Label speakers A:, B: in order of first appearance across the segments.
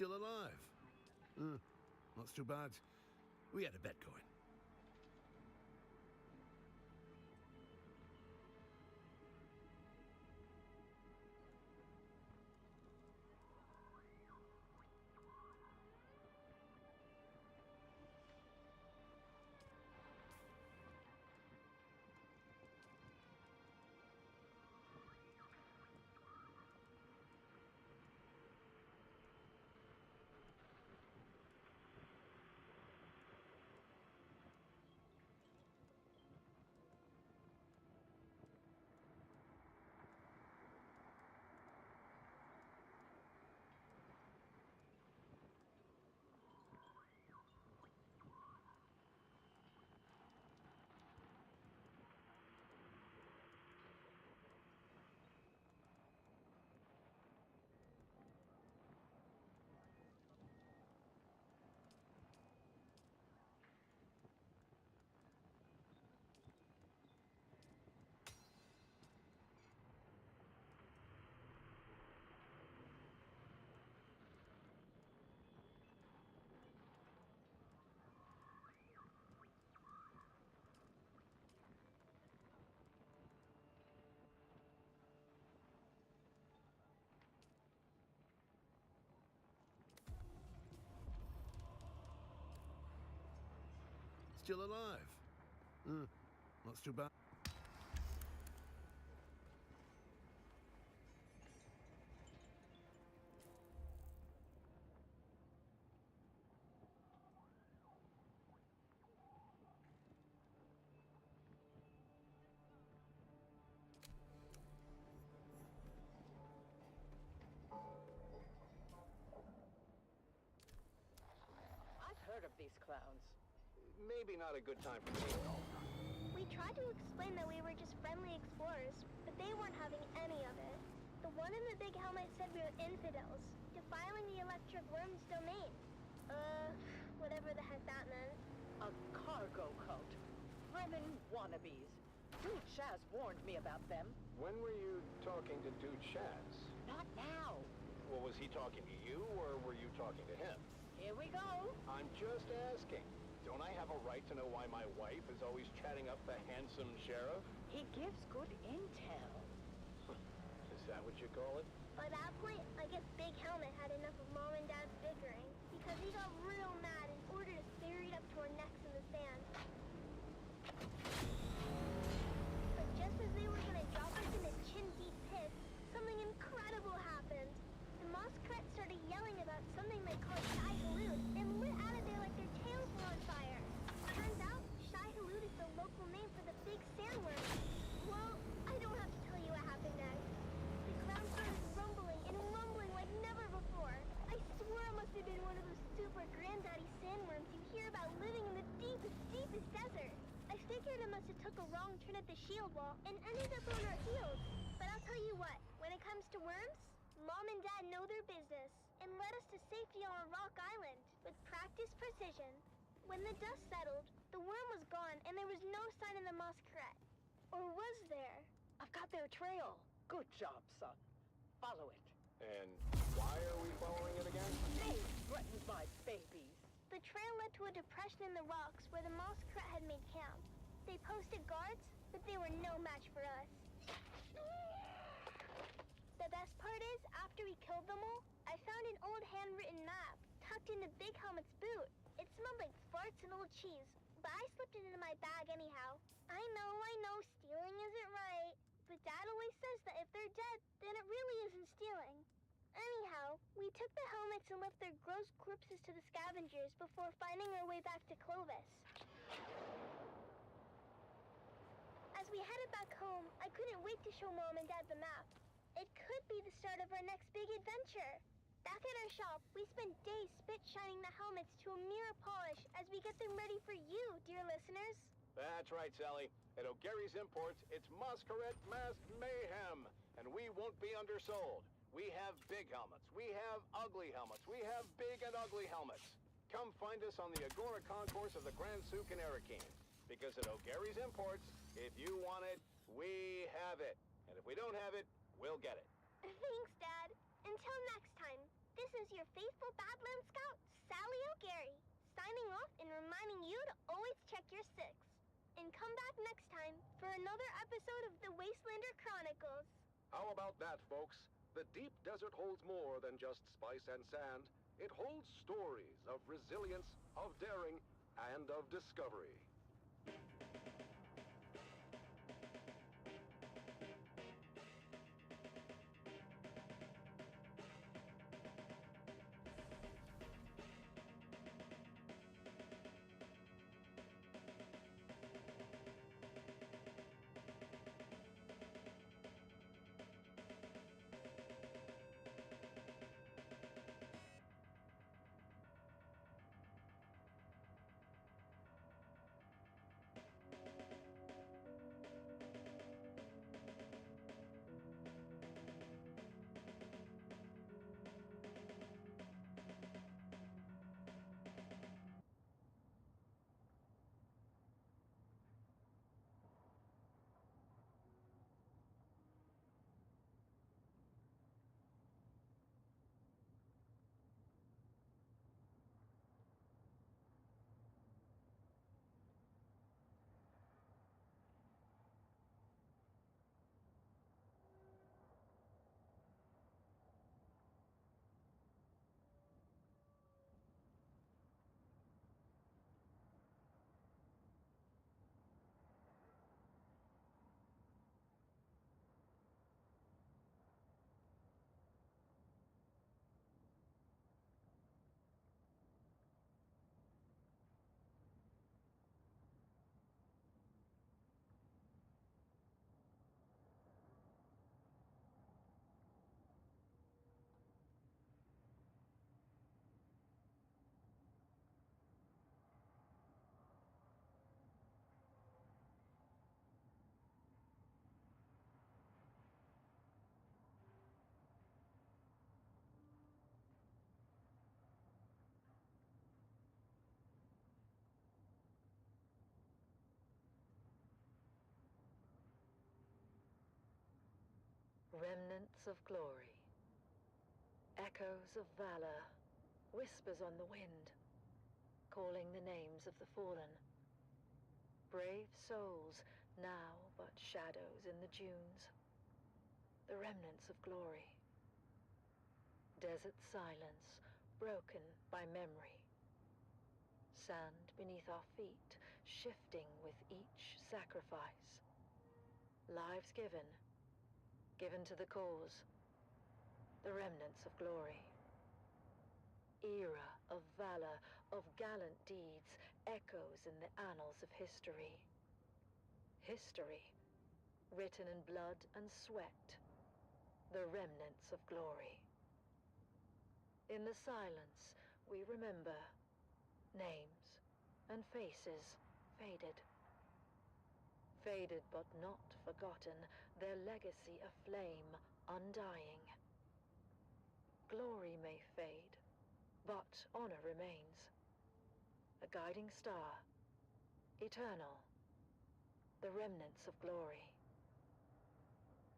A: Still alive? That's too bad. We had a bet going. Still alive? That's too bad.
B: I've heard of these clowns.
C: Maybe not a good time for me.
D: We tried to explain that we were just friendly explorers, but they weren't having any of it. The one in the big helmet said we were infidels, defiling the electric worm's domain. Whatever the heck that meant.
B: A cargo cult. Vermin wannabes. Dude Shaz warned me about them.
C: When were you talking to Dude Shaz?
B: Not now.
C: Well, was he talking to you, or were you talking to him?
B: Here we go.
C: I'm just asking. Don't I have a right to know why my wife is always chatting up the handsome sheriff?
B: He gives good intel.
C: Is that what you call it?
D: By that point, I guess Big Helmet had enough of Mom and Dad's bickering, because he got real mad and ordered us buried up to our necks in the sand. But just as they were gonna drop us in a chin-deep pit, something incredible happened. The Moskret started yelling about something they called Shy Halud and lit out of there like their tails were on fire. Turns out, Shy Halud is the local name for the big sandworm. Well, I don't have to tell you what happened next. The clown started rumbling and rumbling like never before. I swear it must have been one of those super granddaddy sandworms you hear about living in the deepest desert. I figured it must have took a wrong turn at the shield wall and ended up on our heels. But I'll tell you what, when it comes to worms, Mom and Dad know their business and led us to safety on a rock island with practiced precision. When the dust settled, the worm was gone and there was no sign of the Moskret. Or was there?
B: I've got their trail. Good job, son. Follow it.
C: And why are we following it again?
B: They threatened my babies.
D: The trail led to a depression in the rocks where the Moskret had made camp. They posted guards, but they were no match for us. The best part is, after we killed them all, I found an old handwritten map tucked into Big Helmet's boot. It smelled like farts and old cheese, but I slipped it into my bag anyhow. I know, stealing isn't right, but Dad always says that if they're dead, then it really isn't stealing. Anyhow, we took the helmets and left their gross corpses to the scavengers before finding our way back to Clovis. As we headed back home, I couldn't wait to show Mom and Dad the map. It could be the start of our next big adventure. Back at our shop, we spent days spit shining the helmets to a mirror polish as we get them ready for you, dear listeners.
C: That's right, Sally. At O'Gary's Imports, it's Masquerade Masked Mayhem, and we won't be undersold. We have big helmets, we have ugly helmets, we have big and ugly helmets. Come find us on the Agora Concourse of the Grand Souk in Arakeen. Because at O'Gary's Imports, if you want it, we have it. And if we don't have it, we'll get it.
D: Thanks, Dad. Until next time, this is your faithful babbler. reminding you to always check your six. And come back next time for another episode of the Wastelander Chronicles.
E: How about that, folks? The deep desert holds more than just spice and sand. It holds stories of resilience, of daring, and of discovery.
F: Remnants of glory, echoes of valor, whispers on the wind, calling the names of the fallen. Brave souls, now but shadows in the dunes. The remnants of glory. Desert silence, broken by memory. Sand beneath our feet, shifting with each sacrifice. Lives given to the cause. The remnants of glory. Era of valor, of gallant deeds, echoes in the annals of history. History, written in blood and sweat. The remnants of glory. In the silence, we remember names and faces faded. Faded but not forgotten, their legacy a flame undying. Glory may fade, but honor remains. A guiding star, eternal, the remnants of glory.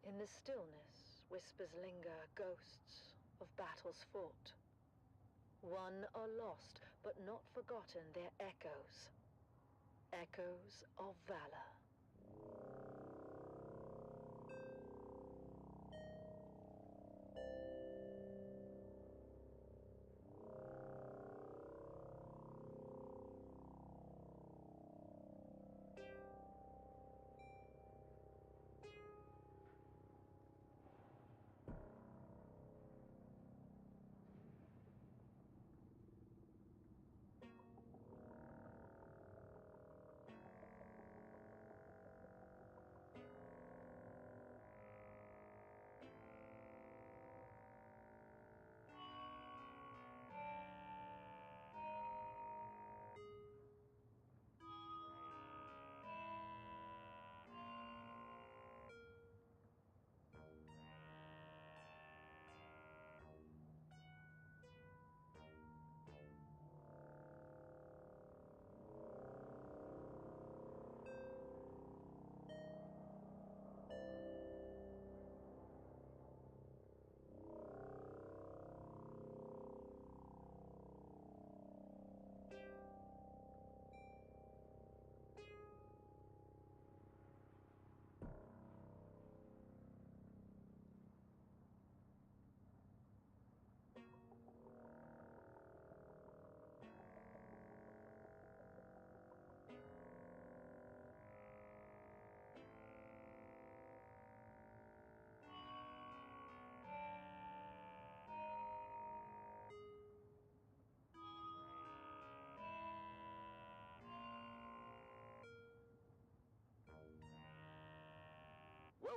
F: In the stillness, whispers linger, ghosts of battles fought. Won or lost, but not forgotten, their echoes. Echoes of valor.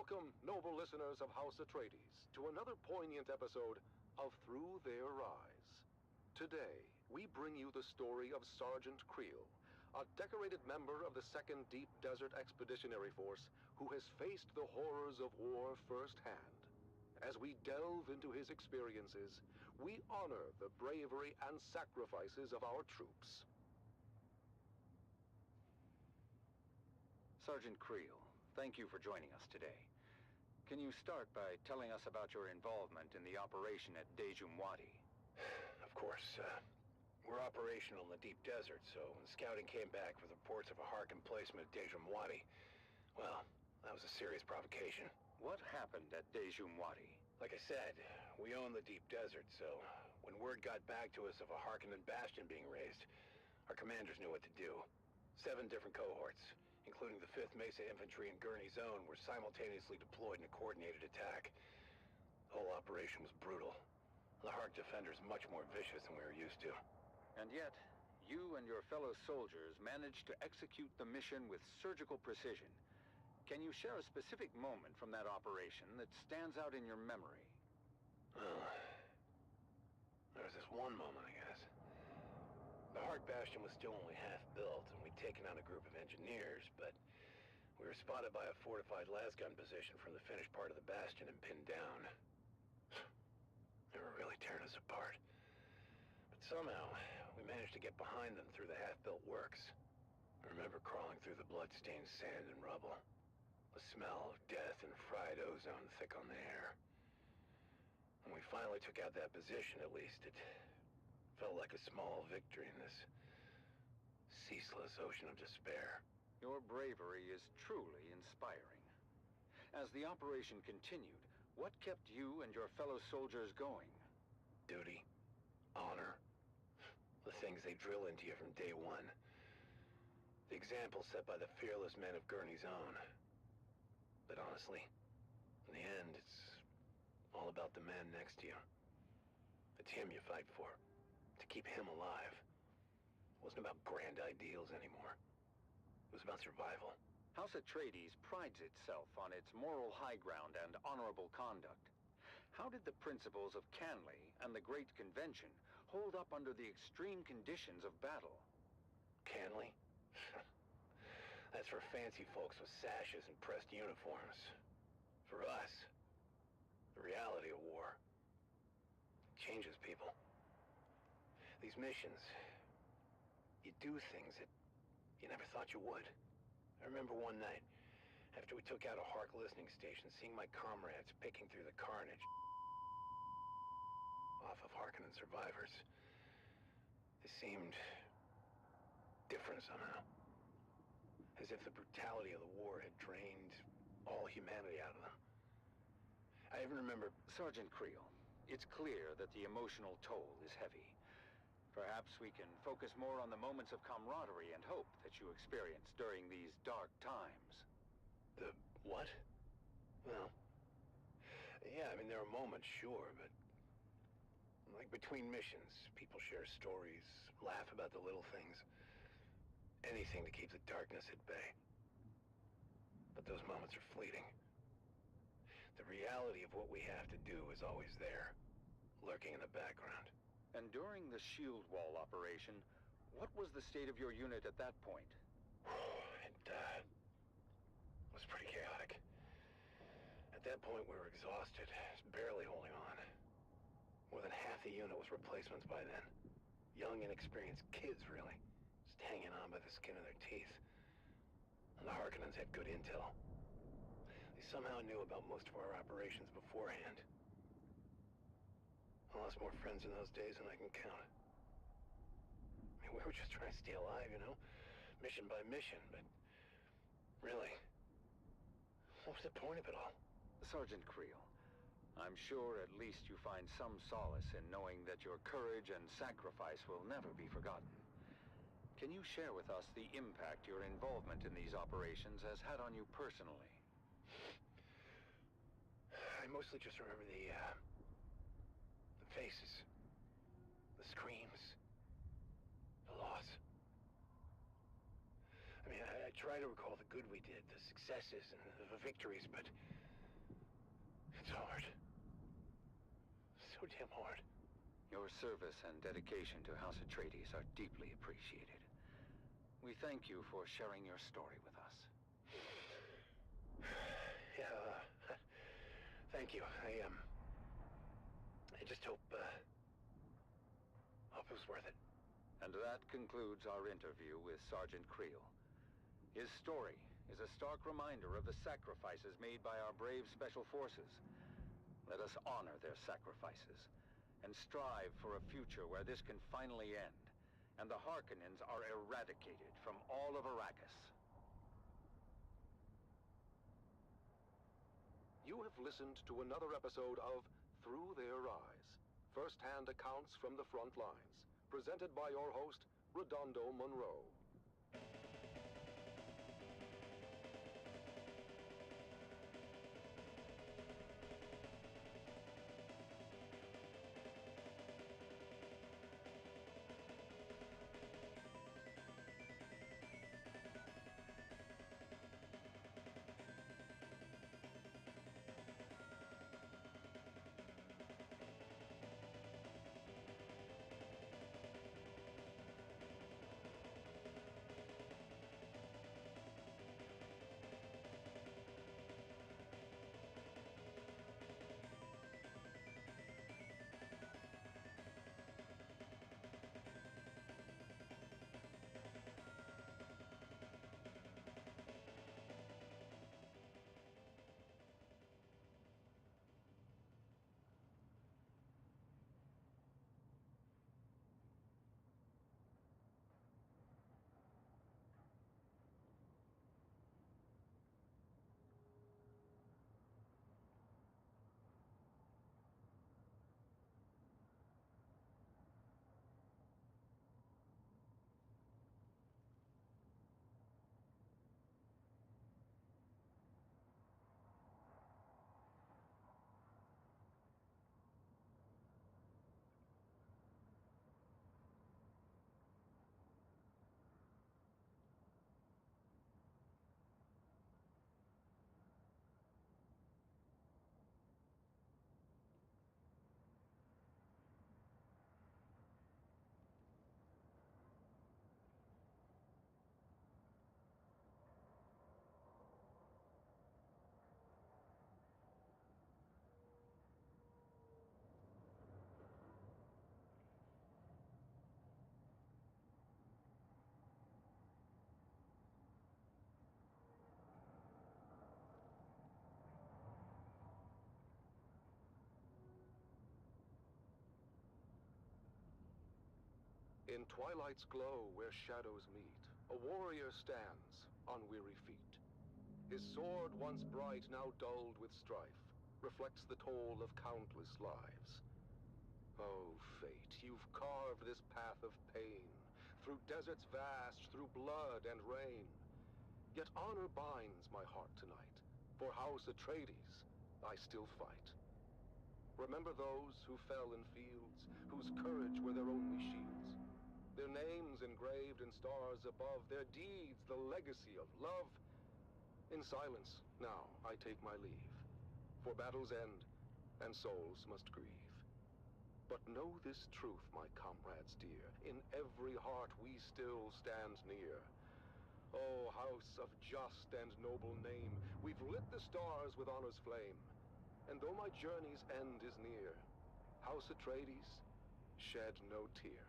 E: Welcome, noble listeners of House Atreides, to another poignant episode of Through Their Eyes. Today, we bring you the story of Sergeant Creel, a decorated member of the 2nd Deep Desert Expeditionary Force who has faced the horrors of war firsthand. As we delve into his experiences, we honor the bravery and sacrifices of our troops.
G: Sergeant Creel, thank you for joining us today. Can you start by telling us about your involvement in the operation at Dejum Wadi?
A: Of course, we're operational in the deep desert, so when scouting came back with reports of a Hark emplacement at Dejum Wadi, well, that was a serious provocation.
G: What happened at Dejum Wadi?
A: Like I said, we own the deep desert, so when word got back to us of a Harkonnen bastion being raised, our commanders knew what to do. 7 different cohorts, including the 5th Mesa Infantry and Gurney Zone, were simultaneously deployed in a coordinated attack. The whole operation was brutal. The Hark defenders much more vicious than we were used to.
G: And yet, you and your fellow soldiers managed to execute the mission with surgical precision. Can you share a specific moment from that operation that stands out in your memory?
A: Well, there was this one moment, I guess. The Hark bastion was still only half built, and we'd taken on a group of engineers, but we were spotted by a fortified lasgun position from the finished part of the bastion and pinned down. They were really tearing us apart. But somehow, we managed to get behind them through the half-built works. I remember crawling through the blood-stained sand and rubble. The smell of death and fried ozone thick on the air. When we finally took out that position, at least, it felt like a small victory in this ceaseless ocean of despair.
G: Your bravery is truly inspiring. As the operation continued, what kept you and your fellow soldiers going?
A: Duty, honor, the things they drill into you from day one. The example set by the fearless men of Gurney's Own. But honestly, in the end, it's all about the man next to you. It's him you fight for, to keep him alive. It wasn't about grand ideals anymore. It was about survival.
G: House Atreides prides itself on its moral high ground and honorable conduct. How did the principles of Canley and the Great Convention hold up under the extreme conditions of battle?
A: Canley? That's for fancy folks with sashes and pressed uniforms. For us, the reality of war changes people. These missions, you do things that you never thought you would. I remember one night, after we took out a Hark listening station, seeing my comrades picking through the carnage off of Harkonnen survivors. They seemed different somehow. As if the brutality of the war had drained all humanity out of them. I even remember...
G: Sergeant Creel, it's clear that the emotional toll is heavy. Perhaps we can focus more on the moments of camaraderie and hope that you experienced during these dark times.
A: The what? Well, yeah, I mean, there are moments, sure, but... like between missions, people share stories, laugh about the little things. Anything to keep the darkness at bay. But those moments are fleeting. The reality of what we have to do is always there, lurking in the background.
G: And during the shield wall operation, what was the state of your unit at that point?
A: It was pretty chaotic. At that point, we were exhausted, barely holding on. More than half the unit was replacements by then. Young, inexperienced kids, really. Just hanging on by the skin of their teeth. And the Harkonnens had good intel. They somehow knew about most of our operations beforehand. I lost more friends in those days than I can count. I mean, we were just trying to stay alive, you know? Mission by mission, but... really, what was the point of it all?
G: Sergeant Creel, I'm sure at least you find some solace in knowing that your courage and sacrifice will never be forgotten. Can you share with us the impact your involvement in these operations has had on you personally?
A: I mostly just remember the faces, the screams, the loss. I mean, I try to recall the good we did, the successes and the victories, but It's hard. So damn hard.
G: Your service and dedication to House Atreides are deeply appreciated. We thank you for sharing your story with us.
A: Yeah, thank you. I just hope it was worth it.
G: And that concludes our interview with Sergeant Creel. His story is a stark reminder of the sacrifices made by our brave Special Forces. Let us honor their sacrifices and strive for a future where this can finally end and the Harkonnens are eradicated from all of Arrakis.
E: You have listened to another episode of Through Their Eyes, first-hand accounts from the front lines, presented by your host, Redondo Monroe. In twilight's glow where shadows meet, a warrior stands on weary feet. His sword, once bright, now dulled with strife, reflects the toll of countless lives. Oh, fate, you've carved this path of pain, through deserts vast, through blood and rain. Yet honor binds my heart tonight. For House Atreides, I still fight. Remember those who fell in fields, whose courage were their only shields. Their names engraved in stars above, their deeds the legacy of love. In silence, now, I take my leave. For battles end, and souls must grieve. But know this truth, my comrades dear, in every heart we still stand near. O house of just and noble name, we've lit the stars with honor's flame. And though my journey's end is near, House Atreides, shed no tear.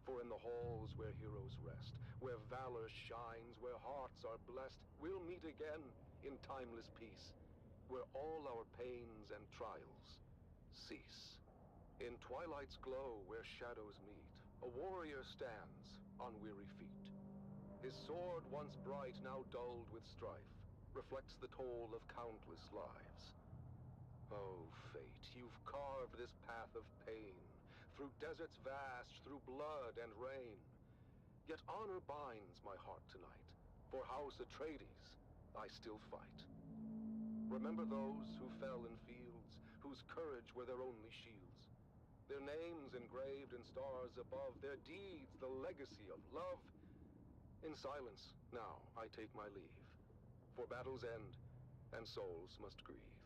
E: For in the halls where heroes rest, where valor shines, where hearts are blessed, we'll meet again in timeless peace, where all our pains and trials cease. In twilight's glow where shadows meet, a warrior stands on weary feet. His sword, once bright, now dulled with strife, reflects the toll of countless lives. Oh, fate, you've carved this path of pain, through deserts vast, through blood and rain. Yet honor binds my heart tonight. For House Atreides, I still fight. Remember those who fell in fields, whose courage were their only shields. Their names engraved in stars above, their deeds the legacy of love. In silence, now, I take my leave. For battles end, and souls must grieve.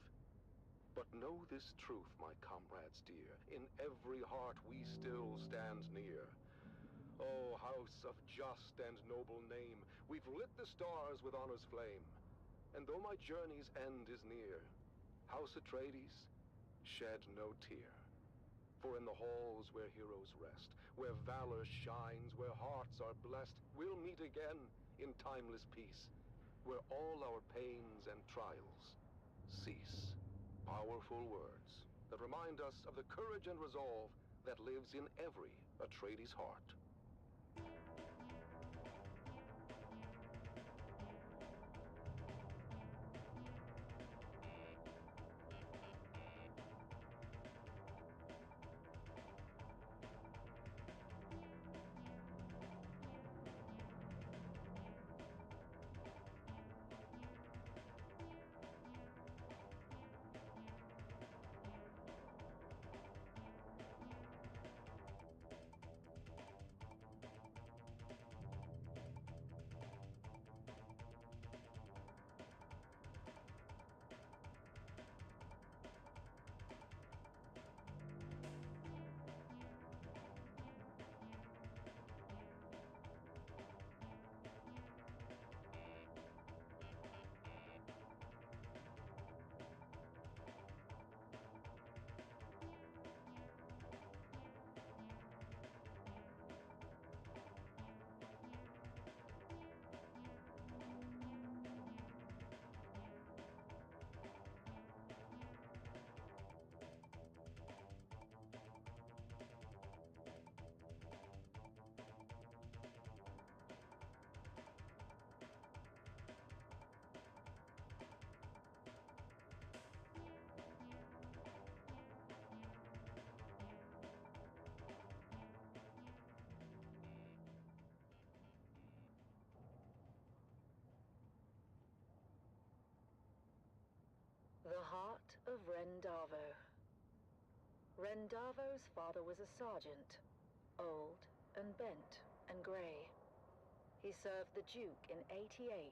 E: But know this truth, my comrades dear, in every heart we still stand near. O house of just and noble name, we've lit the stars with honor's flame. And though my journey's end is near, House Atreides, shed no tear. For in the halls where heroes rest, where valor shines, where hearts are blessed, we'll meet again in timeless peace, where all our pains and trials cease. Powerful words that remind us of the courage and resolve that lives in every Atreides heart.
F: The heart of Rendavo. Rendavo's father was a sergeant, old and bent and grey. He served the Duke in '88,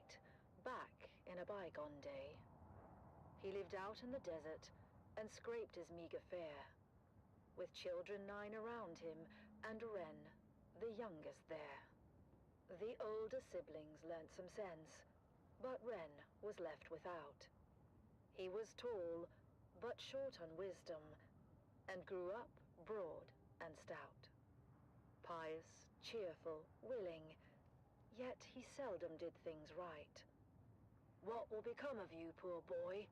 F: back in a bygone day. He lived out in the desert and scraped his meager fare, with children 9 around him and Ren, the youngest there. The older siblings learnt some sense, but Ren was left without. He was tall, but short on wisdom, and grew up broad and stout. Pious, cheerful, willing, yet he seldom did things right. "What will become of you, poor boy?"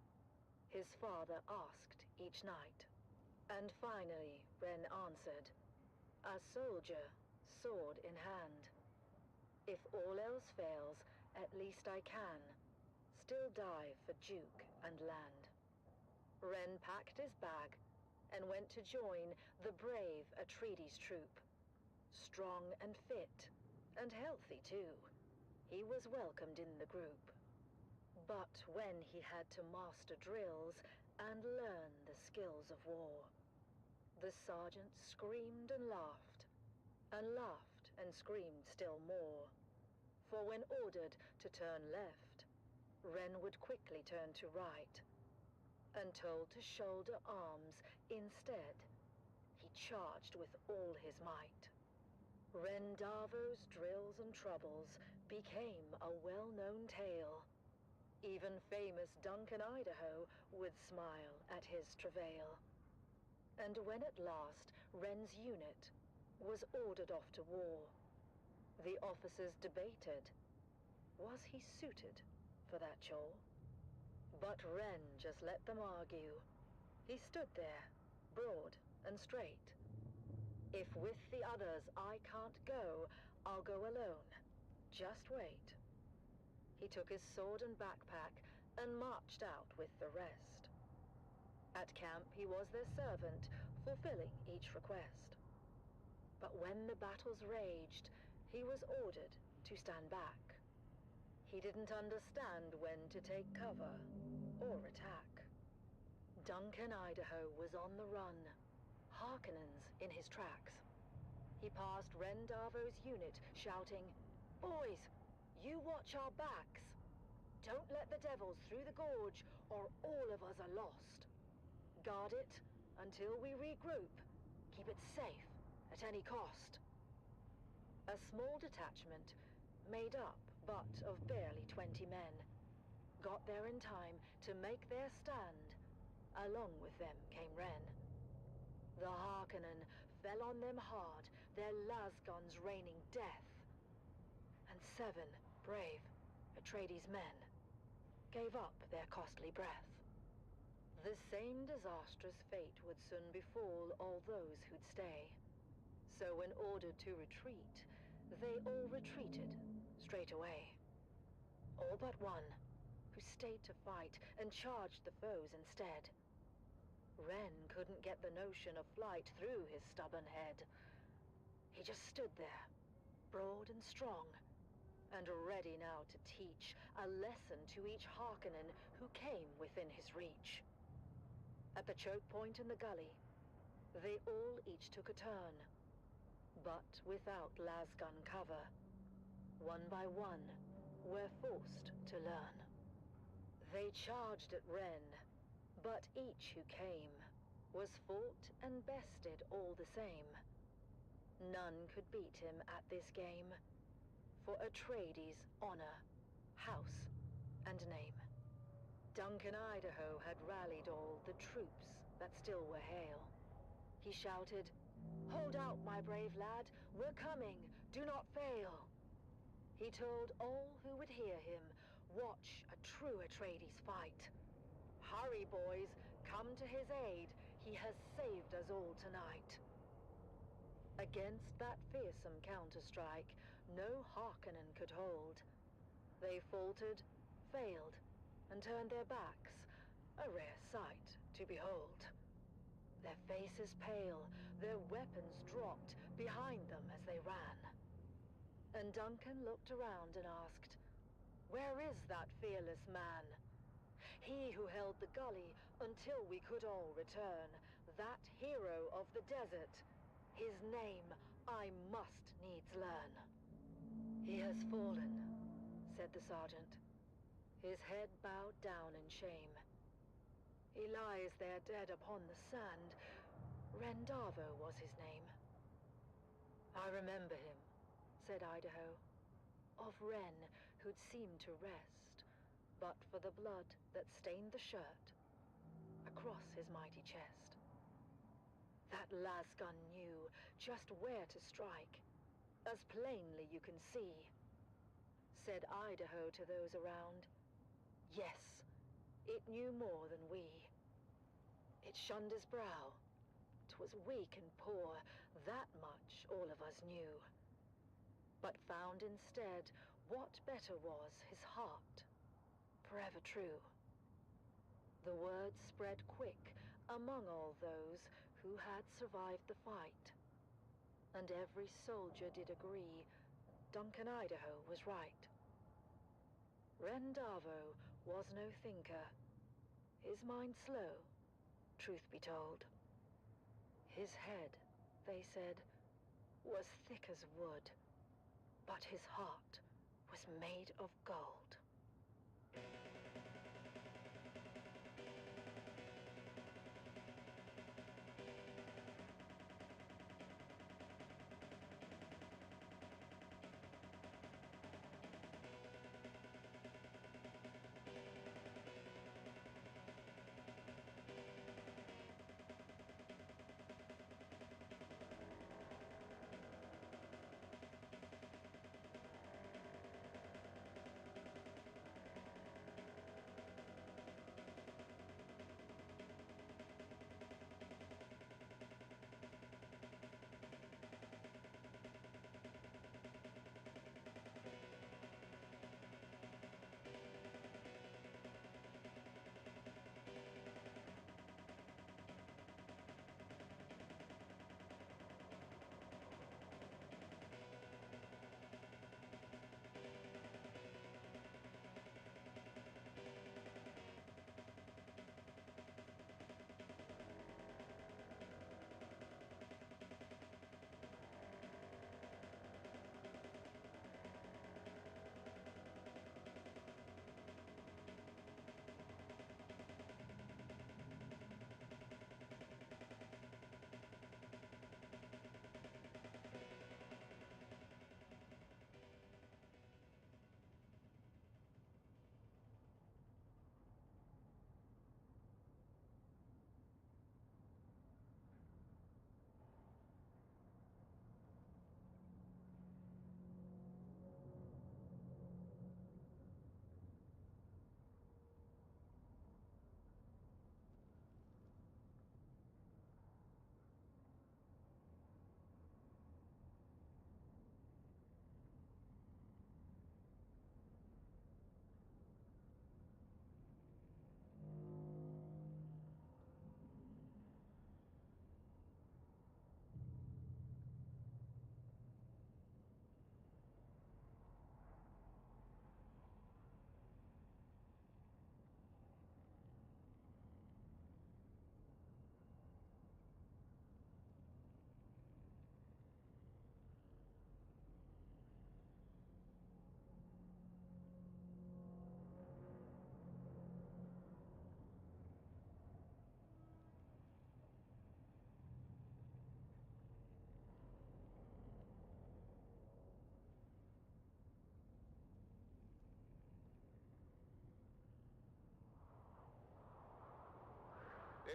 F: his father asked each night. And finally, Ren answered, "A soldier, sword in hand. If all else fails, at least I can still die for Duke and land." Ren packed his bag and went to join the brave Atreides troop. Strong and fit, and healthy too, he was welcomed in the group. But when he had to master drills and learn the skills of war, the sergeant screamed and laughed and screamed still more. For when ordered to turn left, Ren would quickly turn to right, and told to shoulder arms instead, he charged with all his might. Rendavo's drills and troubles became a well-known tale. Even famous Duncan, Idaho, would smile at his travail. And when at last Ren's unit was ordered off to war, the officers debated, was he suited for that chore? But Ren just let them argue. He stood there, broad and straight. "If with the others I can't go, I'll go alone. Just wait." He took his sword and backpack and marched out with the rest. At camp he was their servant, fulfilling each request. But when the battles raged, he was ordered to stand back. He didn't understand when to take cover or attack. Duncan, Idaho was on the run, Harkonnens in his tracks. He passed Rendavo's unit, shouting, "Boys, you watch our backs. Don't let the devils through the gorge, or all of us are lost." Guard it until we regroup. Keep it safe at any cost. A small detachment, made up but of barely 20 men, got there in time to make their stand. Along with them came Ren. The Harkonnen fell on them hard, their lasguns raining death. And 7 brave Atreides men gave up their costly breath. The same disastrous fate would soon befall all those who'd stay. So when ordered to retreat, they all retreated straight away. All but one, who stayed to fight and charged the foes instead. Ren couldn't get the notion of flight through his stubborn head. He just stood there, broad and strong, and ready now to teach a lesson to each Harkonnen who came within his reach. At the choke point in the gully, they all each took a turn, but without lasgun cover. One by one, were forced to learn. They charged at Ren, but each who came was fought and bested all the same. None could beat him at this game, for Atreides' honor, house, and name. Duncan Idaho had rallied all the troops that still were hale. He shouted, "Hold out, my brave lad, we're coming, do not fail." He told all who would hear him, watch a true Atreides fight. "Hurry, boys, come to his aid, he has saved us all tonight." Against that fearsome counter-strike, no Harkonnen could hold. They faltered, failed, and turned their backs, a rare sight to behold. Their faces pale, their weapons dropped behind them as they ran. And Duncan looked around and asked, "Where is that fearless man? He who held the gully until we could all return, that hero of the desert. His name I must needs learn." "He has fallen," said the sergeant, his head bowed down in shame. "He lies there dead upon the sand. Rendavo was his name." "I remember him," said Idaho, "of Ren who'd seemed to rest, but for the blood that stained the shirt across his mighty chest. That lasgun knew just where to strike, as plainly you can see," said Idaho to those around. "Yes, it knew more than we. It shunned his brow. 'Twas weak and poor, that much all of us knew. But found instead what better was his heart, forever true." The word spread quick among all those who had survived the fight. And every soldier did agree Duncan Idaho was right. Rendavo was no thinker, his mind slow, truth be told. His head, they said, was thick as wood, but his heart was made of gold.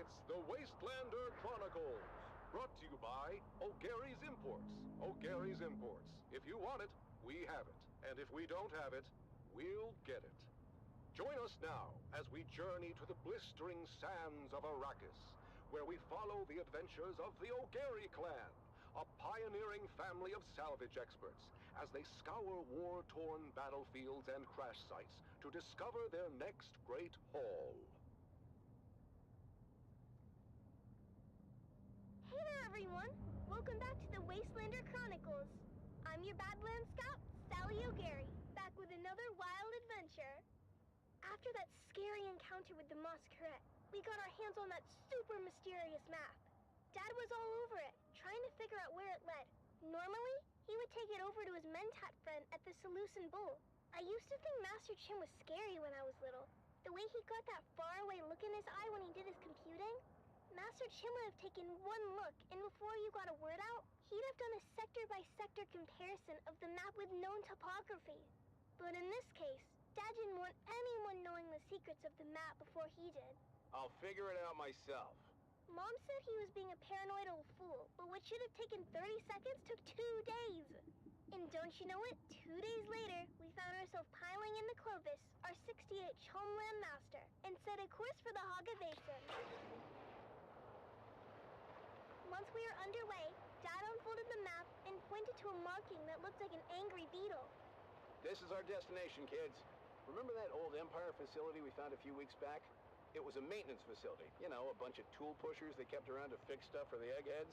E: It's the Wastelander Chronicles, brought to you by O'Gary's Imports. O'Gary's Imports. If you want it, we have it. And if we don't have it, we'll get it. Join us now as we journey to the blistering sands of Arrakis, where we follow the adventures of the O'Gary clan, a pioneering family of salvage experts, as they scour war-torn battlefields and crash sites to discover their next great haul.
D: Hey there, everyone! Welcome back to the Wastelander Chronicles. I'm your Badlands Scout, Sally O'Gary, back with another wild adventure. After that scary encounter with the Masquerade, we got our hands on that super mysterious map. Dad was all over it, trying to figure out where it led. Normally, he would take it over to his Mentat friend at the Seleucid Bull. I used to think Master Chin was scary when I was little. The way he got that faraway look in his eye when he did his computing. Master Chin would have taken one look, and before you got a word out, he'd have done a sector-by-sector comparison of the map with known topography. But in this case, Dad didn't want anyone knowing the secrets of the map before he did.
C: I'll figure it out myself.
D: Mom said he was being a paranoid old fool, but what should have taken 30 seconds took 2 days. And don't you know it, 2 days later, we found ourselves piling into Clovis, our 68th Homeland Master, and set a course for the Haga Basin. Once we were underway, Dad unfolded the map and pointed to a marking that looked like an angry beetle.
C: This is our destination, kids. Remember that old Empire facility we found a few weeks back? It was a maintenance facility. You know, a bunch of tool pushers they kept around to fix stuff for the eggheads.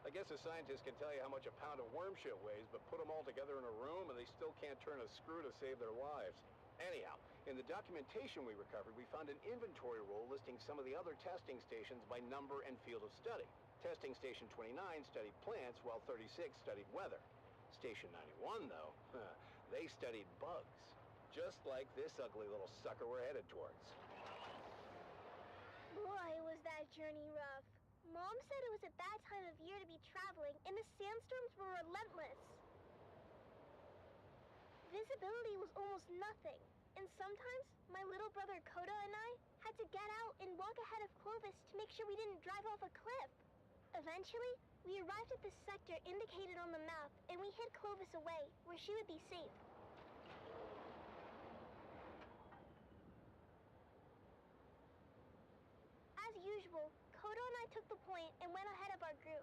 C: I guess a scientist can tell you how much a pound of worm shit weighs, but put them all together in a room and they still can't turn a screw to save their lives. Anyhow, in the documentation we recovered, we found an inventory roll listing some of the other testing stations by number and field of study. Testing Station 29 studied plants, while 36 studied weather. Station 91, though, they studied bugs. Just like this ugly little sucker we're headed towards.
D: Boy, was that journey rough. Mom said it was a bad time of year to be traveling, and the sandstorms were relentless. Visibility was almost nothing, and sometimes my little brother Koda and I had to get out and walk ahead of Clovis to make sure we didn't drive off a cliff. Eventually, we arrived at the sector indicated on the map, and we hid Clovis away, where she would be safe. As usual, Kodo and I took the point and went ahead of our group.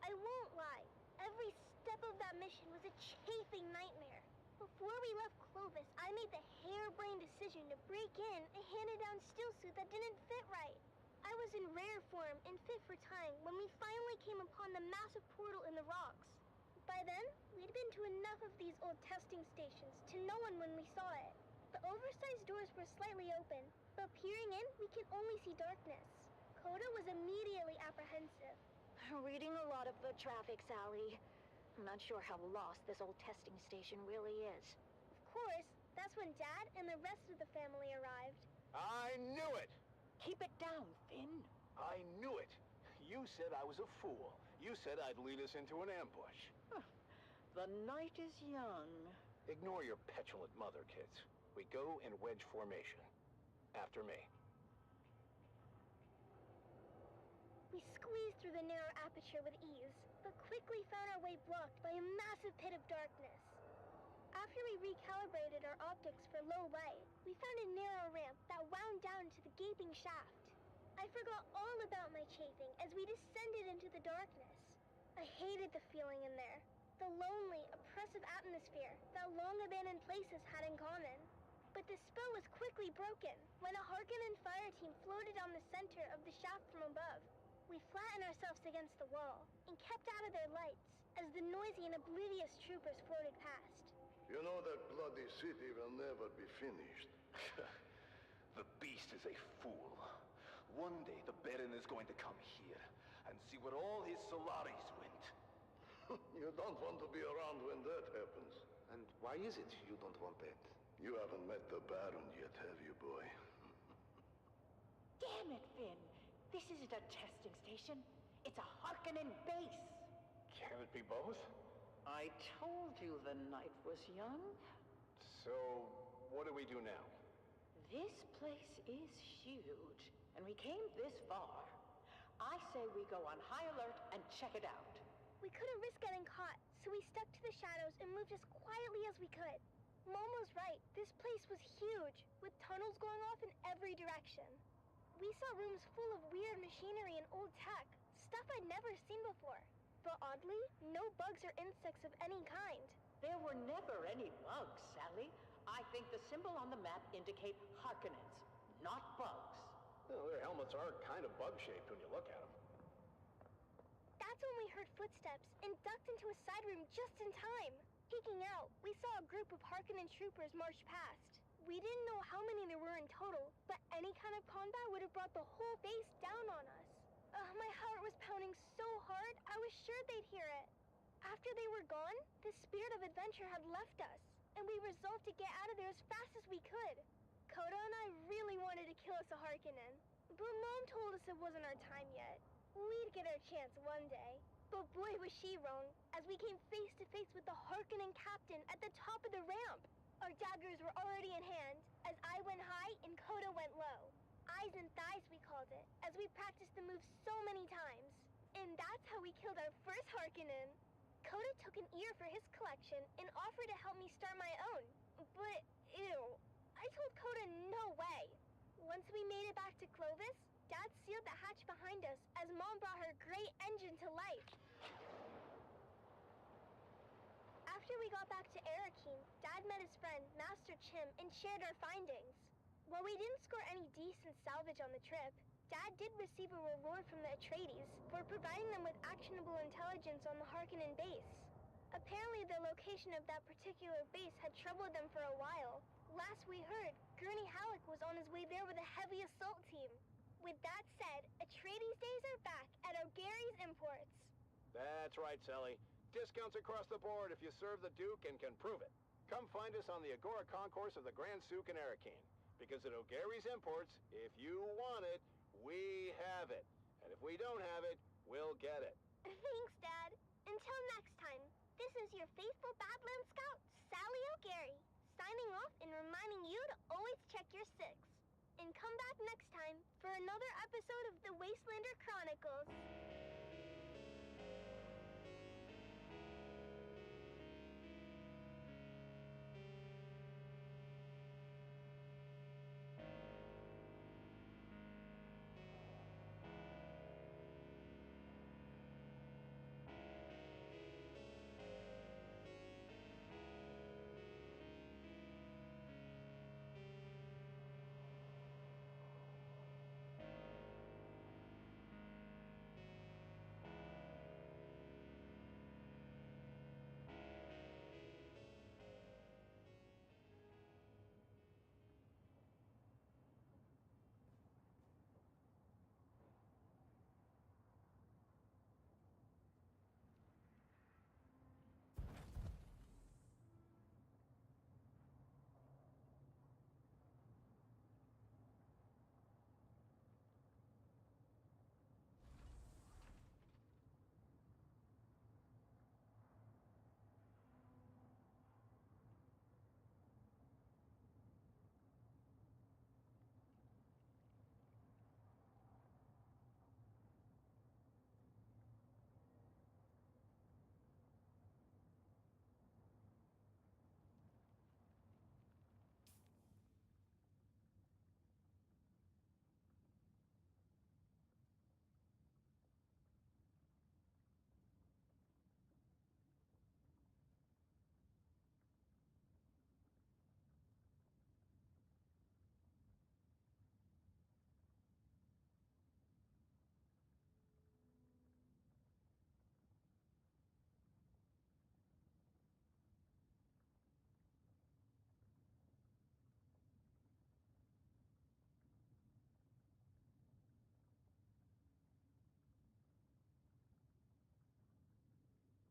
D: I won't lie, every step of that mission was a chafing nightmare. Before we left Clovis, I made the harebrained decision to break in a handed-down stillsuit that didn't fit right. I was in rare form and fit for time when we finally came upon the massive portal in the rocks. By then, we'd been to enough of these old testing stations to know when we saw it. The oversized doors were slightly open, but peering in, we could only see darkness. Koda was immediately apprehensive.
F: Reading a lot of the traffic, Sally. I'm not sure how lost this old testing station really is.
D: Of course, that's when Dad and the rest of the family arrived.
C: I knew it!
B: Keep it down, Finn.
C: I knew it! You said I was a fool. You said I'd lead us into an ambush.
B: The night is young.
C: Ignore your petulant mother, kids. We go in wedge formation. After me.
D: We squeezed through the narrow aperture with ease, but quickly found our way blocked by a massive pit of darkness. After we recalibrated our optics for low light, we found a narrow ramp that wound down to the gaping shaft. I forgot all about my chafing as we descended into the darkness. I hated the feeling in there, the lonely, oppressive atmosphere that long-abandoned places had in common. But the spell was quickly broken when a Harkonnen fire team floated on the center of the shaft from above. We flattened ourselves against the wall and kept out of their lights as the noisy and oblivious troopers floated past.
H: You know that bloody city will never be finished.
G: The beast is a fool. One day the Baron is going to come here and see where all his Solaris went.
H: You don't want to be around when that happens.
I: And why is it you don't want that?
H: You haven't met the Baron yet, have you, boy?
B: Damn it, Finn. This isn't a testing station. It's a Harkonnen base.
C: Can it be both?
B: I told you the night was young.
C: So, what do we do now?
B: This place is huge. and we came this far. I say we go on high alert and check it out.
D: We couldn't risk getting caught, so we stuck to the shadows and moved as quietly as we could. Mom was right. This place was huge, with tunnels going off in every direction. We saw rooms full of weird machinery and old tech, stuff I'd never seen before. But oddly, no bugs or insects of any kind.
B: There were never any bugs, Sally. I think the symbol on the map indicate Harkonnens, not bugs.
C: Well, their helmets are kind of bug-shaped when you look at them.
D: That's when we heard footsteps and ducked into a side room just in time. Peeking out, we saw a group of Harkonnen troopers march past. We didn't know how many there were in total, but any kind of combat would have brought the whole base down on us. My heart was pounding so hard, I was sure they'd hear it. After they were gone, the spirit of adventure had left us, and we resolved to get out of there as fast as we could. Koda and I really wanted to kill us a Harkonnen, but Mom told us it wasn't our time yet. We'd get our chance one day. But boy was she wrong, as we came face to face with the Harkonnen captain at the top of the ramp. Our daggers were already in hand, as I went high and Koda went low. Eyes and thighs, we called it, as we practiced the move so many times. And that's how we killed our first Harkonnen. Koda took an ear for his collection and offered to help me start my own. But, ew, I told Koda no way. Once we made it back to Clovis, Dad sealed the hatch behind us as Mom brought her great engine to life. After we got back to Arakeen, Dad met his friend, Master Chim, and shared our findings. While we didn't score any decent salvage on the trip, Dad did receive a reward from the Atreides for providing them with actionable intelligence on the Harkonnen base. Apparently the location of that particular base had troubled them for a while. Last we heard, Gurney Halleck was on his way there with a heavy assault team. With that said, Atreides days are back at O'Gary's Imports.
C: That's right, Sally. Discounts across the board if you serve the Duke and can prove it. Come find us on the Agora Concourse of the Grand Souk in Arakeen. Because at O'Gary's Imports, if you want it, we have it. And if we don't have it, we'll get it.
D: Thanks, Dad. Until next time, this is your faithful Badland Scout, Sally O'Gary, signing off and reminding you to always check your six. And come back next time for another episode of the Wastelander Chronicles.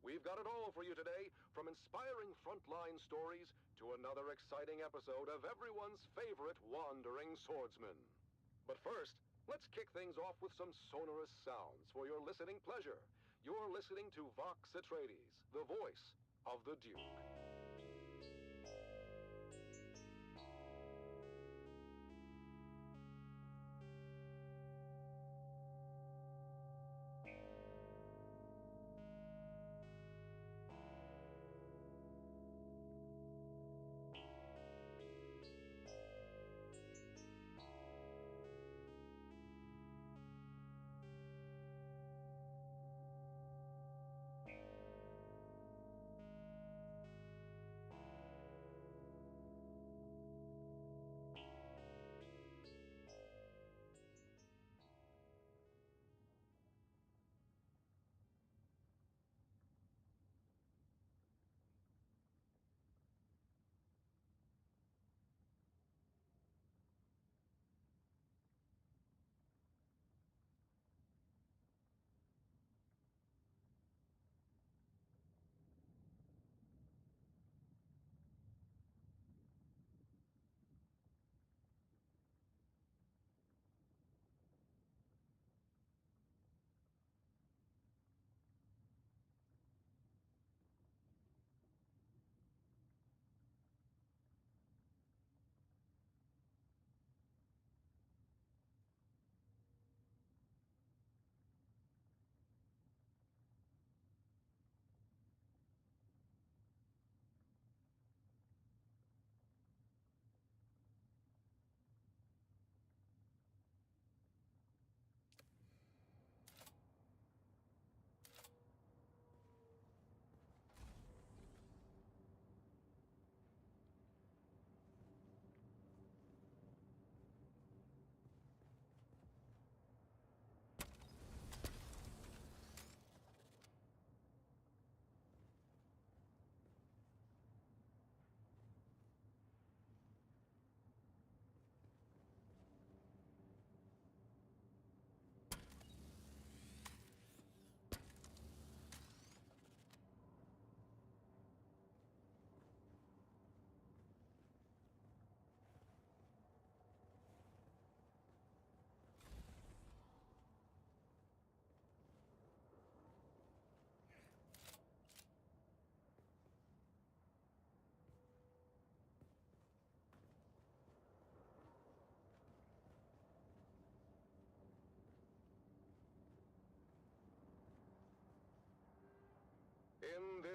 E: We've got it all for you today, from inspiring frontline stories to another exciting episode of everyone's favorite wandering swordsman. But first, let's kick things off with some sonorous sounds for your listening pleasure. You're listening to Vox Atreides, the voice of the Duke.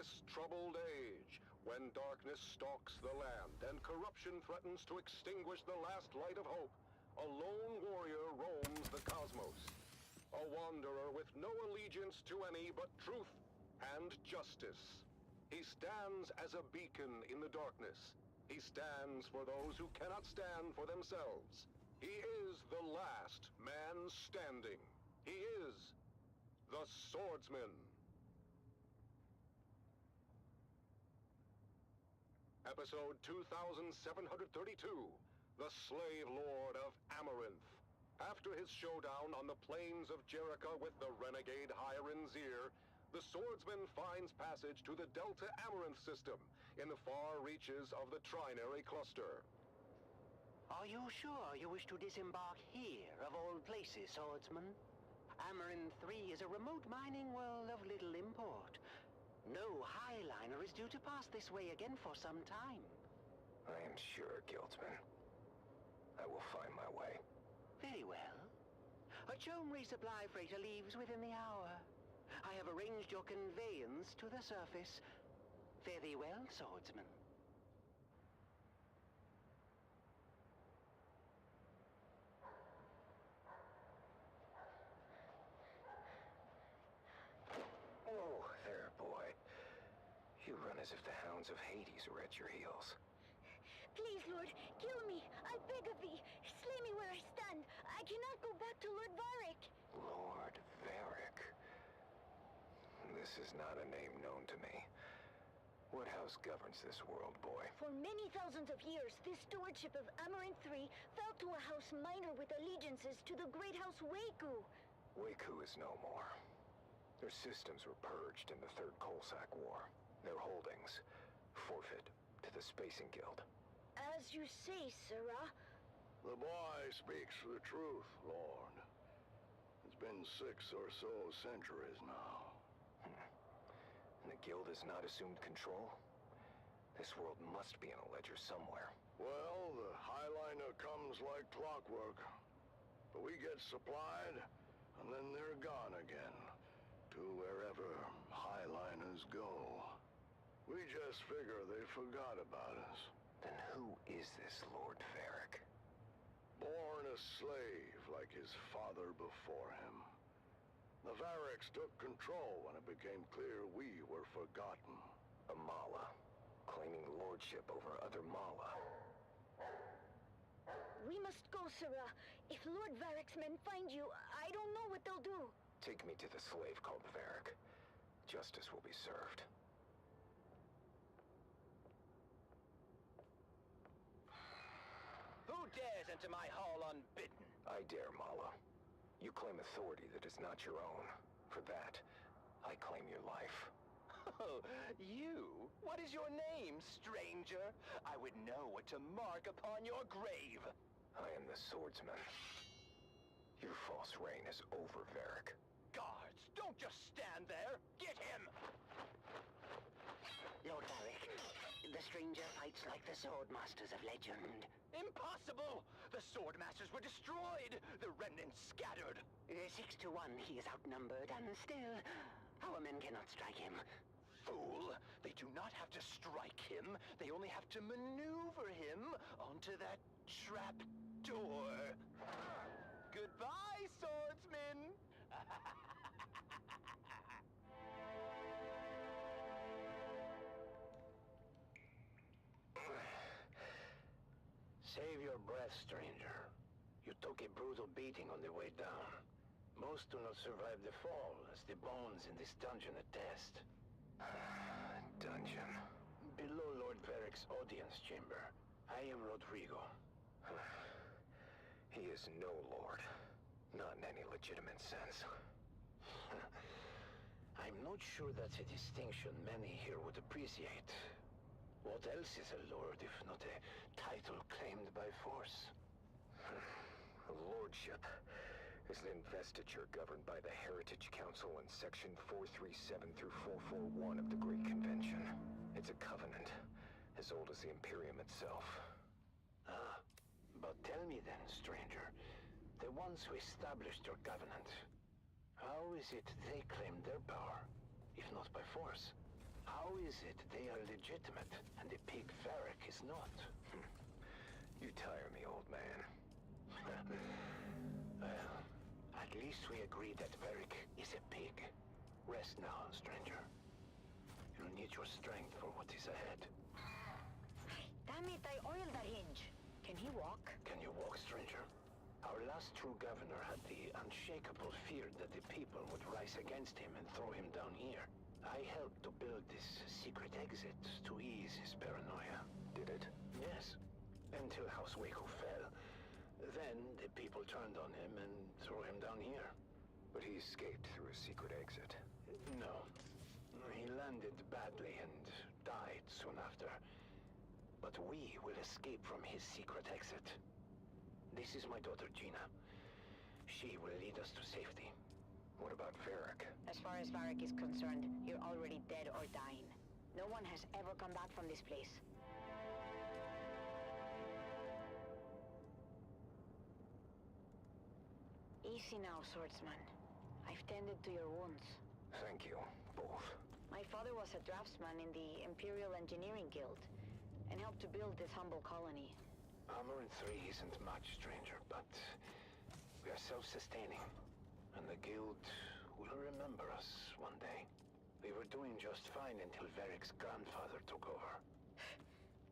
E: this troubled age, when darkness stalks the land and corruption threatens to extinguish the last light of hope, a lone warrior roams the cosmos. A wanderer with no allegiance to any but truth and justice. He stands as a beacon in the darkness. He stands for those who cannot stand for themselves. He is the last man standing. He is the Swordsman. Episode 2732, The Slave Lord of Amaranth. After his showdown on the plains of Jericho with the renegade Hiren Zir, the Swordsman finds passage to the Delta Amaranth system in the far reaches of the Trinary Cluster.
J: Are you sure you wish to disembark here, of all places, Swordsman? Amaranth 3 is a remote mining world of little import. No highliner is due to pass this way again for some time.
A: I am sure, Guildsman. I will find my way.
J: Very well. A Chome resupply freighter leaves within the hour. I have arranged your conveyance to the surface. Fare thee well, Swordsman.
A: Oh, there, boy. You run as if the hounds of Hades were at your heels.
D: Please, Lord, kill me. I beg of thee. Slay me where I stand. I cannot go back to Lord Varric.
A: Lord Varric. This is not a name known to me. What house governs this world, boy?
D: For many thousands of years, this stewardship of Amaranth 3 fell to a house minor with allegiances to the great house Waku.
A: Waku is no more. Their systems were purged in the Third Coalsack War. Their holdings forfeit to the Spacing Guild.
D: As you say, Sirrah.
H: The boy speaks the truth, Lord. It's been 6 or so centuries now.
A: And the Guild has not assumed control? This world must be in a ledger somewhere.
H: Well, the Highliner comes like clockwork. But we get supplied, and then they're gone again. To wherever Highliners go. We just figure they forgot about us.
A: Then who is this Lord Varric?
H: Born a slave like his father before him. The Varrics took control when it became clear we were forgotten.
A: A Mala, claiming lordship over other Mala.
D: We must go, Sirrah. If Lord Varric's men find you, I don't know what they'll do.
A: Take me to the slave called Varric. Justice will be served.
J: Who dares enter my hall unbidden?
A: I dare, Mala. You claim authority that is not your own. For that, I claim your life.
J: Oh, you? What is your name, stranger? I would know what to mark upon your grave.
A: I am the Swordsman. Your false reign is over, Varric.
J: Guards, don't just stand there. Get him! Lord Varric, the stranger fights like the Swordmasters of legend. Impossible! The Swordmasters were destroyed! The remnants scattered! 6 to 1, he is outnumbered, and still, our men cannot strike him. Fool! They do not have to strike him. They only have to maneuver him onto that trap door. Goodbye, swordsman!
A: Save your breath, stranger. You took a brutal beating on the way down. Most do not survive the fall, as the bones in this dungeon attest. Dungeon. Below Lord Varric's audience chamber. I am Rodrigo. He is no lord. Not in any legitimate sense. I'm not sure that's a distinction many here would appreciate. What else is a lord if not a title claimed by force? A lordship is an investiture governed by the Heritage Council in Section 437 through 441 of the Great Convention. It's a covenant, as old as the Imperium itself. Ah, but tell me then, stranger, the ones who established your covenant, how is it they claim their power, if not by force? How is it they are legitimate and the pig Varric is not?
K: You tire me, old man.
A: Well, at least we agree that Varric is a pig. Rest now, stranger. You'll need your strength for what is ahead.
F: Damn it, I oiled that hinge. Can he walk?
A: Can you walk, stranger? Our last true governor had the unshakable fear that the people would rise against him and throw him down here. I helped to build this secret exit to ease his paranoia.
K: Did it?
A: Yes. Until House Waco fell. Then the people turned on him and threw him down here.
K: But he escaped through a secret exit.
A: No. He landed badly and died soon after. But we will escape from his secret exit. This is my daughter, Gina. She will lead us to safety.
K: What about Varric?
F: As far as Varric is concerned, you're already dead or dying. No one has ever come back from this place. Easy now, swordsman. I've tended to your wounds.
K: Thank you, both.
F: My father was a draftsman in the Imperial Engineering Guild and helped to build this humble colony.
A: Armor in 3 isn't much, stranger, but we are self-sustaining. And the Guild will remember us one day. We were doing just fine until Varric's grandfather took over.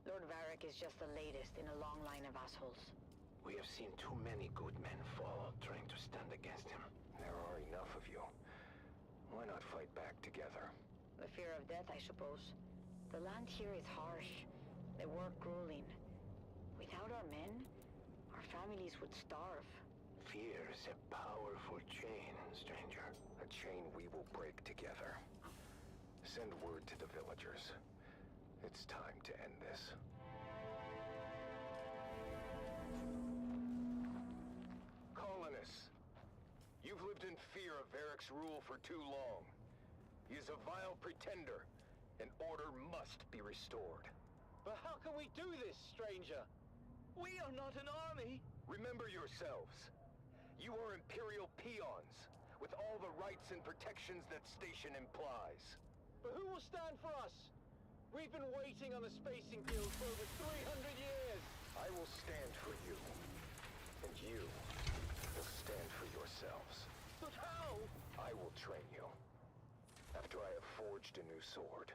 F: Lord Varric is just the latest in a long line of assholes.
A: We have seen too many good men fall trying to stand against him.
K: There are enough of you. Why not fight back together?
F: The fear of death, I suppose. The land here is harsh. The work grueling. Without our men, our families would starve.
A: Fear is a powerful chain, stranger.
K: A chain we will break together. Send word to the villagers. It's time to end this. Colonists, you've lived in fear of Varric's rule for too long. He is a vile pretender, and order must be restored.
C: But how can we do this, stranger? We are not an army.
K: Remember yourselves. You are Imperial peons, with all the rights and protections that station implies.
C: But who will stand for us? We've been waiting on the Spacing Guild for over 300 years.
K: I will stand for you, and you will stand for yourselves.
C: But how?
K: I will train you, after I have forged a new sword.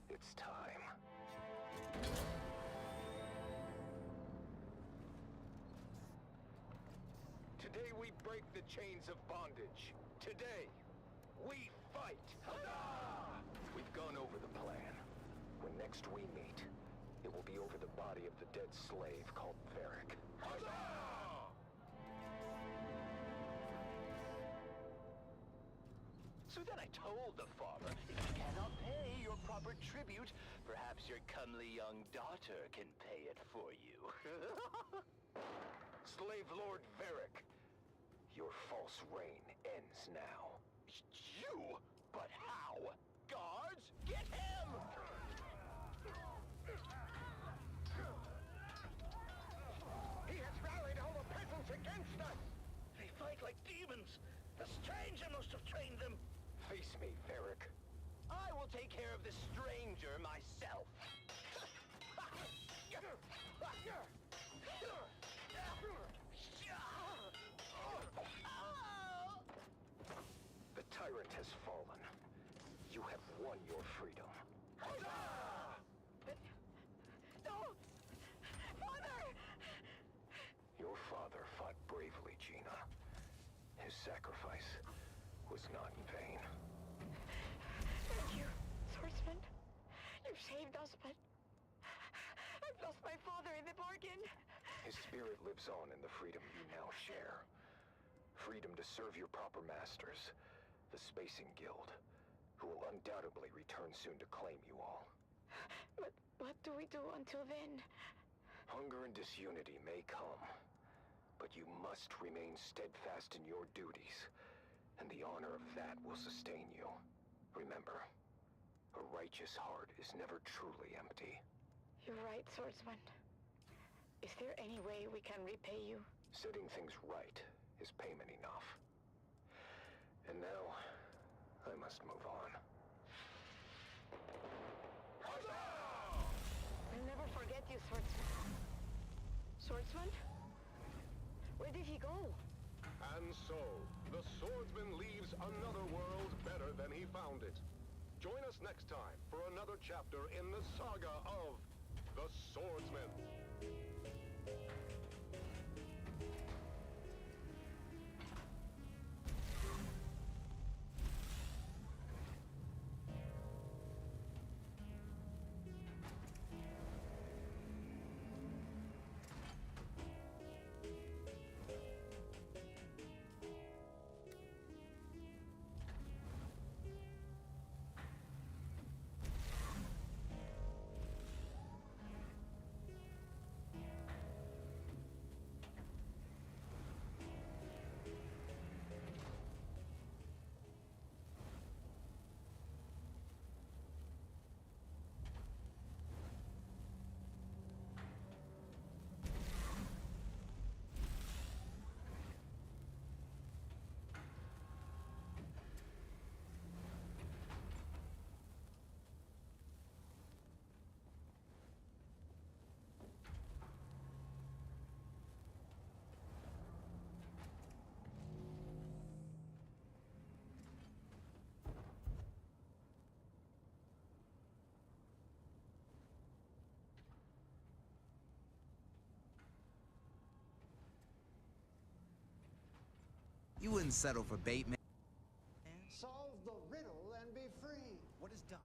K: It's time. Today we break the chains of bondage. Today, we fight! Huzzah! We've gone over the plan. When next we meet, it will be over the body of the dead slave called Varric. Huzzah!
J: So then I told the farmer, if you cannot pay your proper tribute, perhaps your comely young daughter can pay it for you.
K: Slave Lord Varric, your false reign ends now.
J: You? But how? Guards, get him!
H: He has rallied all the peasants against us!
J: They fight like demons. The stranger must have trained them.
K: Face me, Varric.
J: I will take care of the stranger myself.
K: The tyrant has fallen. You have won your freedom.
F: No! Father!
K: Your father fought bravely, Gina. His sacrifice was not in vain.
F: Thank you, swordsman. You've saved us, but I've lost my father in the bargain.
K: His spirit lives on in the freedom you now share. Freedom to serve your proper masters, the Spacing Guild, who will undoubtedly return soon to claim you all.
F: But what do we do until then?
K: Hunger and disunity may come, but you must remain steadfast in your duties, and the honor of that will sustain you. Remember, a righteous heart is never truly empty.
L: You're right, Swordsman. Is there any way we can repay you?
K: Setting things right is payment enough. And now, I must move on.
L: I'll never forget you, Swordsman. Swordsman? Where did he go?
E: And so, the swordsman leaves another world better than he found it. Join us next time for another chapter in the saga of the Swordsman.
M: You wouldn't settle for bait, man.
N: Solve the riddle and be free.
M: What is done?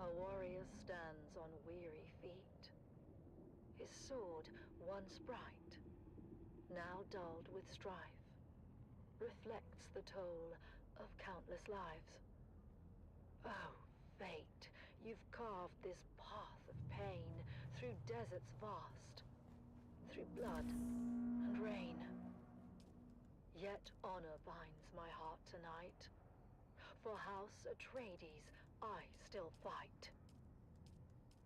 F: A warrior stands on weary feet. His sword, once bright, now dulled with strife, reflects the toll of countless lives. Oh, fate, you've carved this path of pain through deserts vast, through blood and rain. Yet honor binds my heart tonight. For House Atreides, I still fight.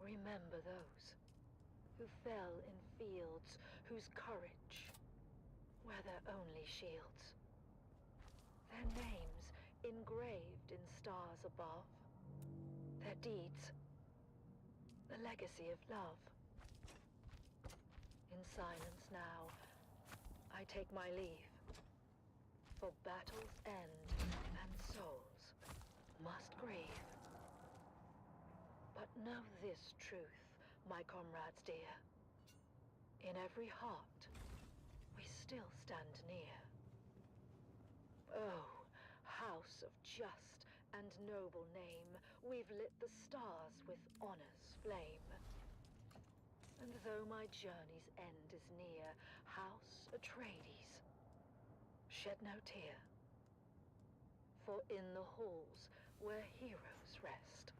F: Remember those who fell in fields whose courage were their only shields. Their names engraved in stars above. Their deeds, the legacy of love. In silence now, I take my leave. For battles end and souls must grieve. But know this truth, my comrades dear. In every heart, we still stand near. Oh, house of just and noble name, we've lit the stars with honor's flame. And though my journey's end is near, House Atreides, shed no tear. For in the halls where heroes rest,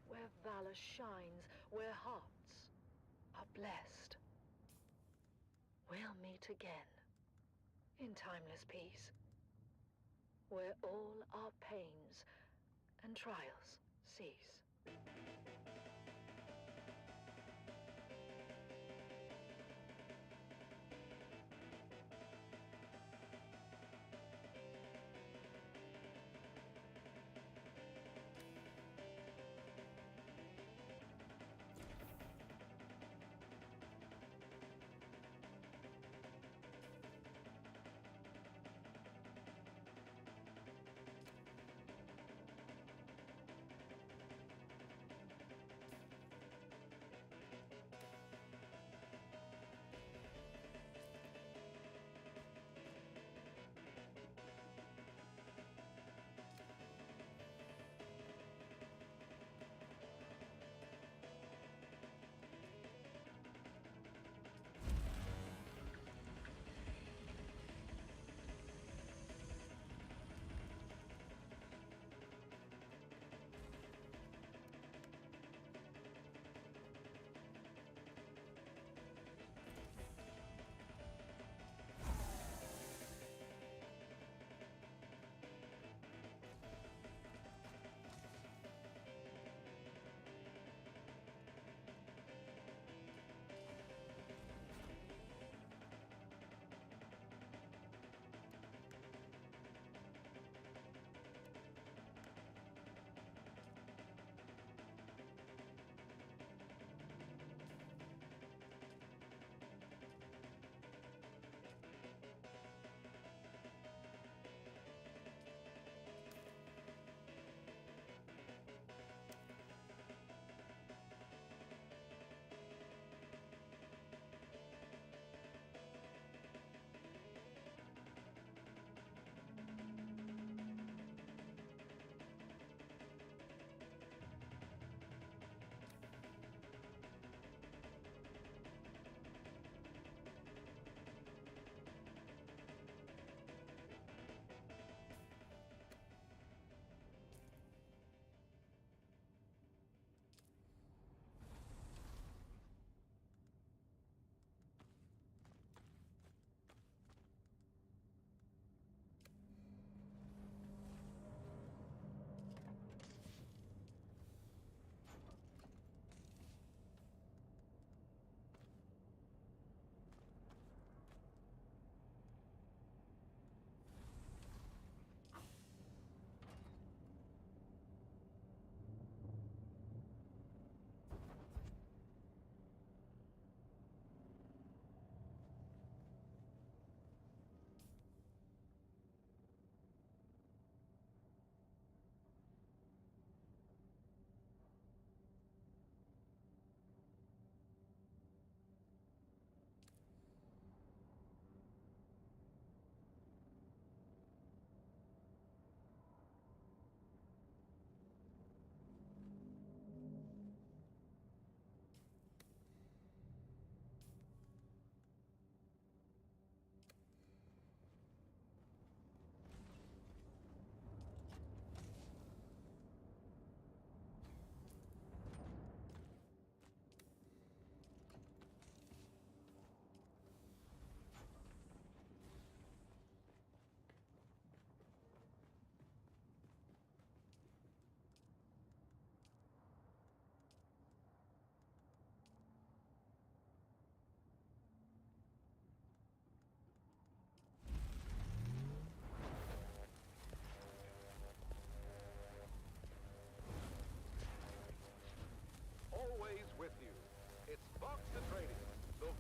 F: where valor shines, where hearts are blessed, we'll meet again in timeless peace, where all our pains and trials cease.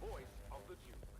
E: voice of the Duke.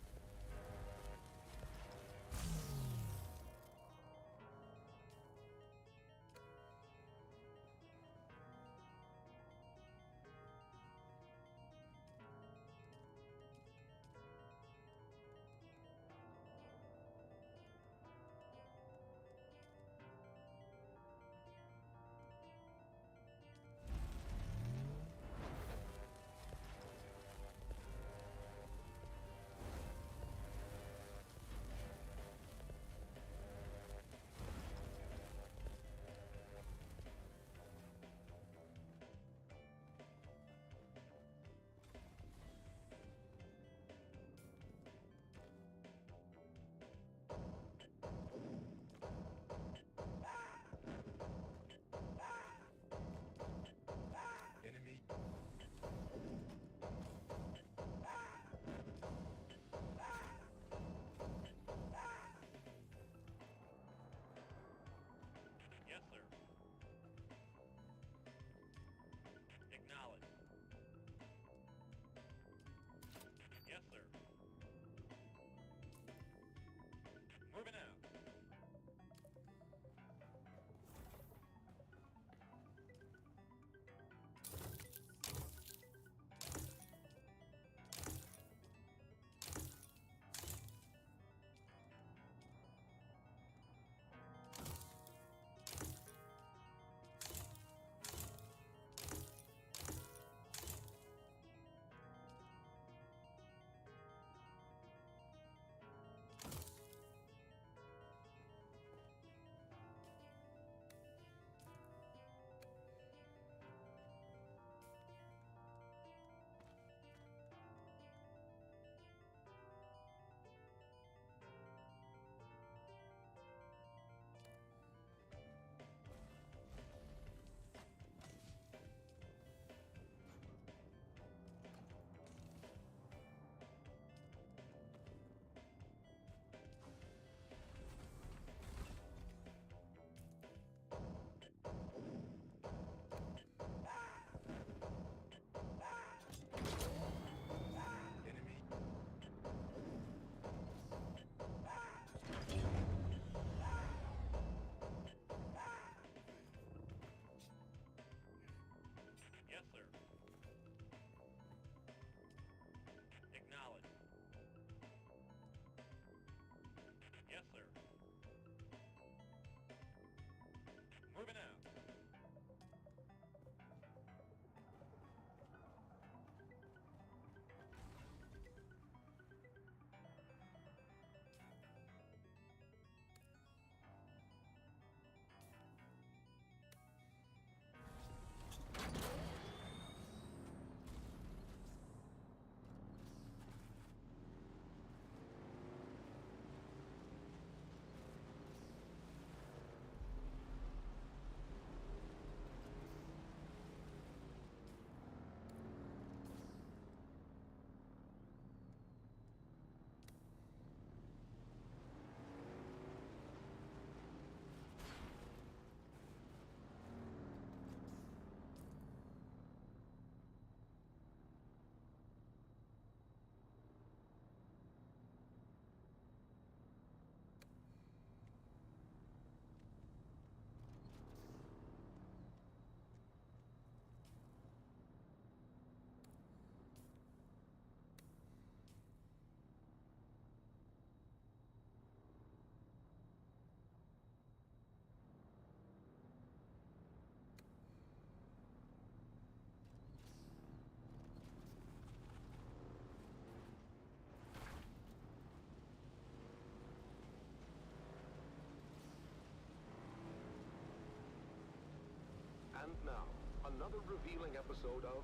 E: And now, another revealing episode of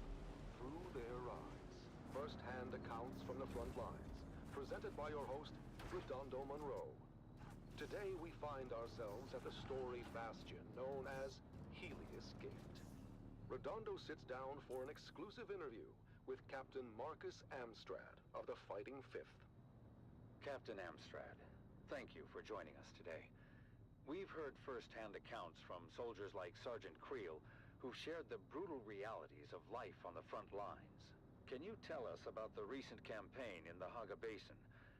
E: Through Their Eyes. First-hand accounts from the front lines. Presented by your host, Redondo Monroe. Today we find ourselves at the storied bastion known as Helios Gate. Redondo sits down for an exclusive interview with Captain Marcus Amstrad of the Fighting Fifth.
G: Captain Amstrad, thank you for joining us today. We've heard first-hand accounts from soldiers like Sergeant Creel, who've shared the brutal realities of life on the front lines. Can you tell us about the recent campaign in the Haga Basin,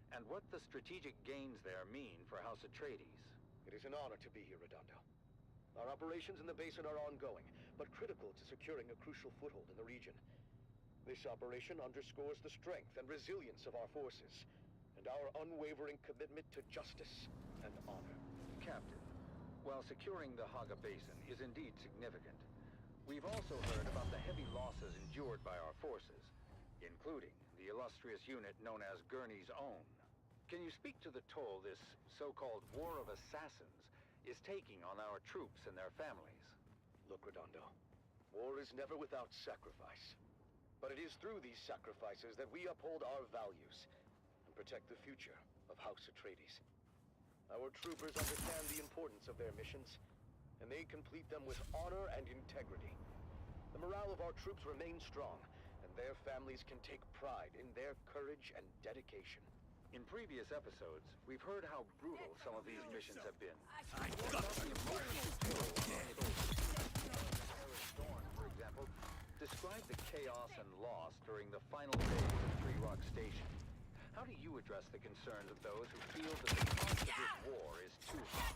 G: and what the strategic gains there mean for House Atreides?
O: It is an honor to be here, Redondo. Our operations in the basin are ongoing, but critical to securing a crucial foothold in the region. This operation underscores the strength and resilience of our forces, and our unwavering commitment to justice and honor.
G: Captain, while securing the Haga Basin is indeed significant, we've also heard about the heavy losses endured by our forces, including the illustrious unit known as Gurney's Own. Can you speak to the toll this so-called War of Assassins is taking on our troops and their families?
O: Look, Redondo, war is never without sacrifice. But it is through these sacrifices that we uphold our values and protect the future of House Atreides. Our troopers understand the importance of their missions, and they complete them with honor and integrity. The morale of our troops remains strong, and their families can take pride in their courage and dedication.
G: In previous episodes, we've heard how brutal some of these missions have been. Storm, for example, describe the chaos and loss during the final days of Three Rock Station. How do you address the concerns of those who feel that the cost of this war is too high?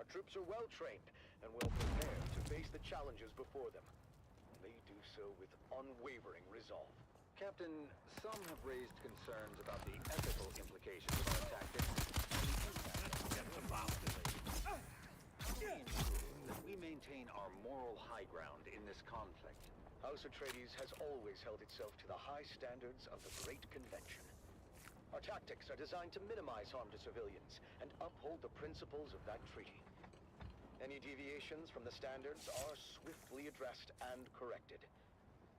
O: Troops are well trained and well prepared to face the challenges before them. They do so with unwavering resolve.
G: Captain, some have raised concerns about the ethical implications of our tactics and the impact that we maintain our moral high ground in this conflict.
O: House Atreides has always held itself to the high standards of the Great Convention. Our tactics are designed to minimize harm to civilians and uphold the principles of that treaty. Any deviations from the standards are swiftly addressed and corrected.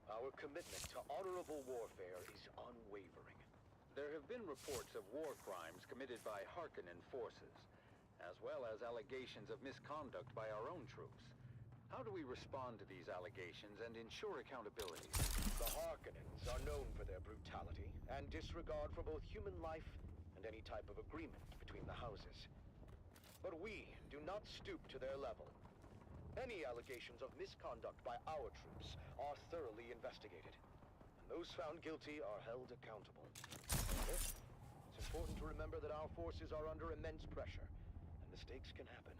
O: Our commitment to honorable warfare is unwavering.
G: There have been reports of war crimes committed by Harkonnen forces, as well as allegations of misconduct by our own troops. How do we respond to these allegations and ensure accountability?
O: The Harkonnens are known for their brutality and disregard for both human life and any type of agreement between the houses. But we do not stoop to their level. Any allegations of misconduct by our troops are thoroughly investigated, and those found guilty are held accountable. However, it's important to remember that our forces are under immense pressure, and mistakes can happen.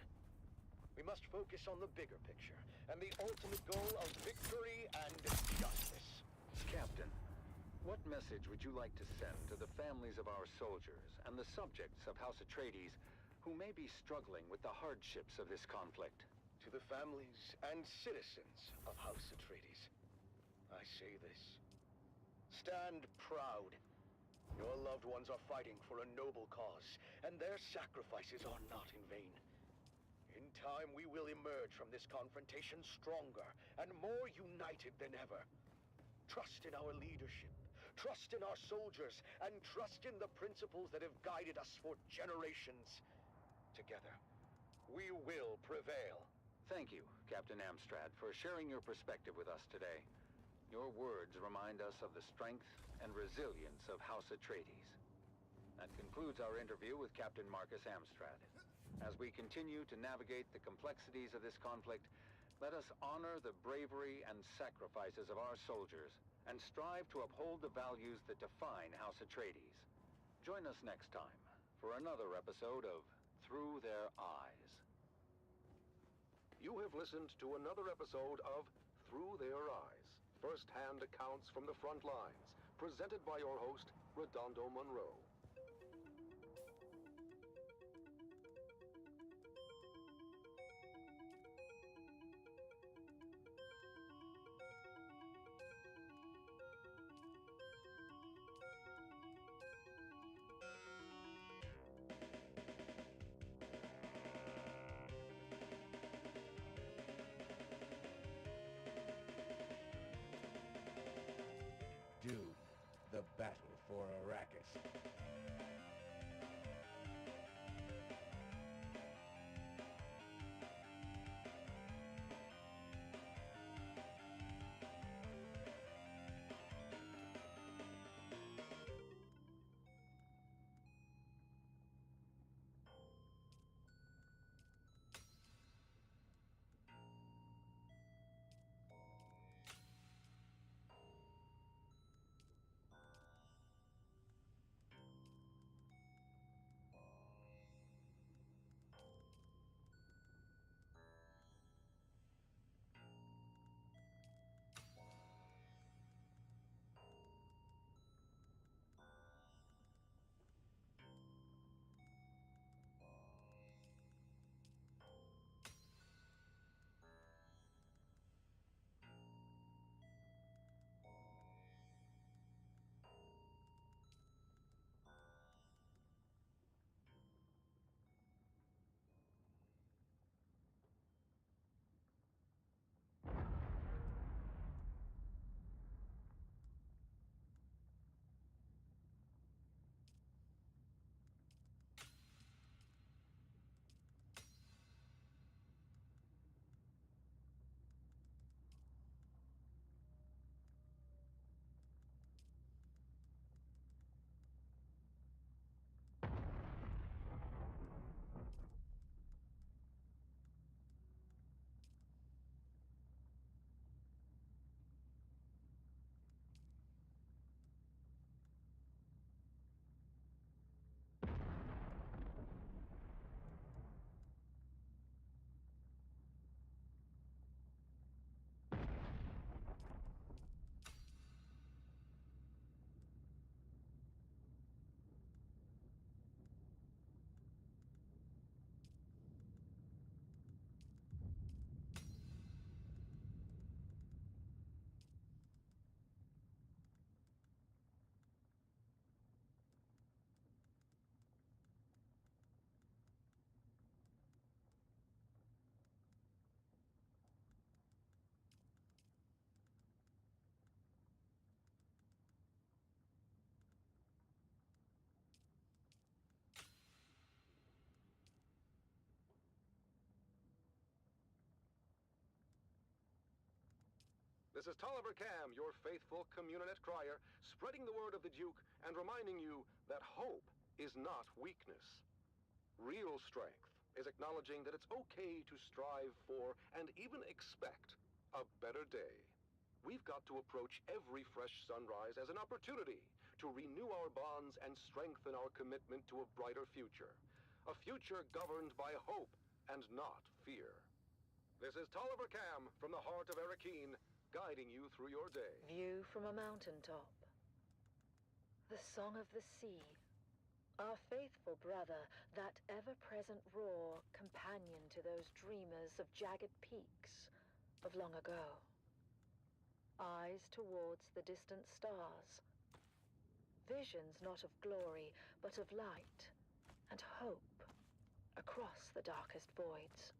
O: We must focus on the bigger picture, and the ultimate goal of victory and justice.
G: Captain, what message would you like to send to the families of our soldiers and the subjects of House Atreides who may be struggling with the hardships of this conflict?
O: To the families and citizens of House Atreides, I say this. Stand proud. Your loved ones are fighting for a noble cause, and their sacrifices are not in vain. In time, we will emerge from this confrontation stronger and more united than ever. Trust in our leadership, trust in our soldiers, and trust in the principles that have guided us for generations. Together, we will prevail.
G: Thank you, Captain Amstrad, for sharing your perspective with us today. Your words remind us of the strength and resilience of House Atreides. That concludes our interview with Captain Marcus Amstrad. As we continue to navigate the complexities of this conflict, let us honor the bravery and sacrifices of our soldiers and strive to uphold the values that define House Atreides. Join us next time for another episode of Through Their Eyes.
E: You have listened to another episode of Through Their Eyes, first-hand accounts from the front lines, presented by your host, Redondo Monroe.
P: Dune, the battle for Arrakis.
E: This is Tolliver Cam, your faithful Communinet crier, spreading the word of the Duke and reminding you that hope is not weakness. Real strength is acknowledging that it's okay to strive for and even expect a better day. We've got to approach every fresh sunrise as an opportunity to renew our bonds and strengthen our commitment to a brighter future. A future governed by hope and not fear. This is Tolliver Cam from the heart of Arakeen, guiding you through your day.
F: View from a mountaintop. The song of the sea. Our faithful brother, that ever-present roar, companion to those dreamers of jagged peaks of long ago. Eyes towards the distant stars. Visions not of glory, but of light and hope across the darkest voids.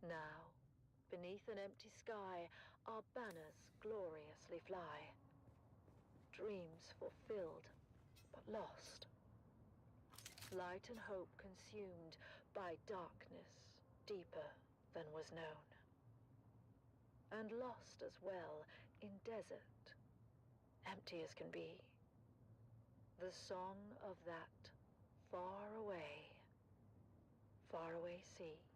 F: Now, beneath an empty sky, our banners gloriously fly. Dreams fulfilled, but lost. Light and hope consumed by darkness deeper than was known. And lost as well in desert, empty as can be. The song of that far away sea.